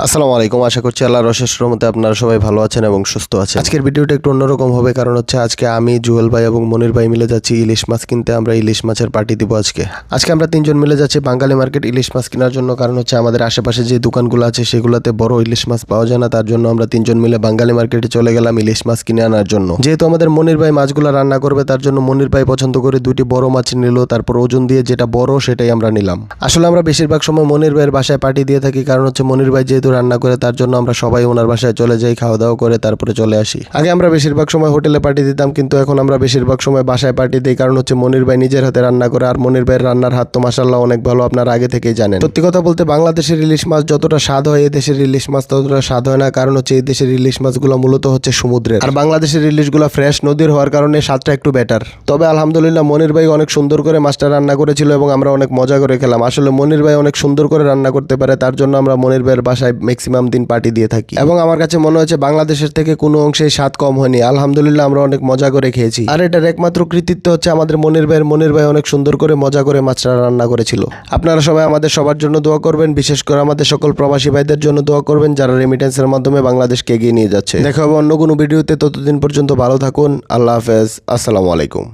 আসসালামু আলাইকুম। আশা করছি আল্লাহর অশেষ রহমতে আপনারা সবাই ভালো আছেন এবং সুস্থ আছেন। আজকের ভিডিওটা একটু অন্যরকম হবে, কারণ হচ্ছে আজকে আমি, জুয়েল ভাই এবং মনির ভাই মিলে যাচ্ছি ইলিশ মাছ কিনতে। আমরা ইলিশ মাছের পার্টি দিব আজকে। আমরা তিনজন মিলে যাচ্ছি বাঙালি মার্কেট ইলিশ মাছ কেনার জন্য, কারণ হচ্ছে আমাদের আশেপাশে যে দোকানগুলো আছে সেগুলোতে বড় ইলিশ মাছ পাওয়া যায় না। তার জন্য আমরা তিনজন মিলে বাঙালি মার্কেটে চলে গেলাম ইলিশ মাছ কিনে আনার জন্য। যেহেতু আমাদের মনির ভাই মাছগুলো রান্না করবে, তার জন্য মনির ভাই পছন্দ করে দুটি বড় মাছ নিল। তারপর ওজন দিয়ে যেটা বড় সেটাই আমরা নিলাম। আসলে আমরা বেশিরভাগ সময় মনির ভাইয়ের বাসায় পার্টি দিয়ে থাকি, কারণ হচ্ছে মনির ভাই যেহেতু রান্না করে তার জন্য আমরা সবাই ওনার বাসায় চলে যাই, খাওয়া দাওয়া করে তারপরে চলে আসি। আগে আমরা বেশিরভাগ সময় হোটেলে পার্টি দিতাম, কিন্তু এখন আমরা বেশিরভাগ সময় বাসায় পার্টি দিই, কারণ হচ্ছে মনির ভাই নিজের হাতে রান্না করে। আর মনির ভাইয়ের রান্নার হাত তো মাশাআল্লাহ অনেক ভালো, আপনারা আগে থেকেই জানেন। সত্যি কথা বলতে বাংলাদেশের ইলিশ মাছ যতটা স্বাদ হয় এই দেশের ইলিশ মাছ ততটা স্বাদ হয় না, কারণ হচ্ছে এই দেশের ইলিশ মাছগুলো মূলত হচ্ছে সমুদ্রের, আর বাংলাদেশের ইলিশগুলো ফ্রেশ নদীর হওয়ার কারণে স্বাদটা একটু বেটার। তবে আলহামদুলিল্লাহ মনির ভাই অনেক সুন্দর করে মাছটা রান্না করেছিল এবং আমরা অনেক মজা করে খেলাম। আসলে মনির ভাই অনেক সুন্দর করে রান্না করতে পারে, তার জন্য আমরা মনির ভাইয়ের বাসায় ম্যাক্সিমাম দিন পার্টি দিয়ে থাকি এবং আমার কাছে মনে হচ্ছে বাংলাদেশের থেকে কোনো অংশেই স্বাদ কম হয়নি। আলহামদুলিল্লাহ আমরা অনেক মজা করে খেয়েছি, আর এটার একমাত্র কৃতিত্ব হচ্ছে আমাদের মনির ভাই অনেক সুন্দর করে মজা করে মাছটা রান্না করেছিল। আপনারা সবাই আমাদের সবার জন্য দোয়া করবেন, বিশেষ করে আমাদের সকল প্রবাসী ভাইদের জন্য দোয়া করবেন যারা রেমিটেন্সের মাধ্যমে বাংলাদেশকে এগিয়ে নিয়ে যাচ্ছে। দেখা হবে অন্য কোনো ভিডিওতে, ততদিন পর্যন্ত ভালো থাকুন। আল্লাহ হাফেজ, আসসালামু আলাইকুম।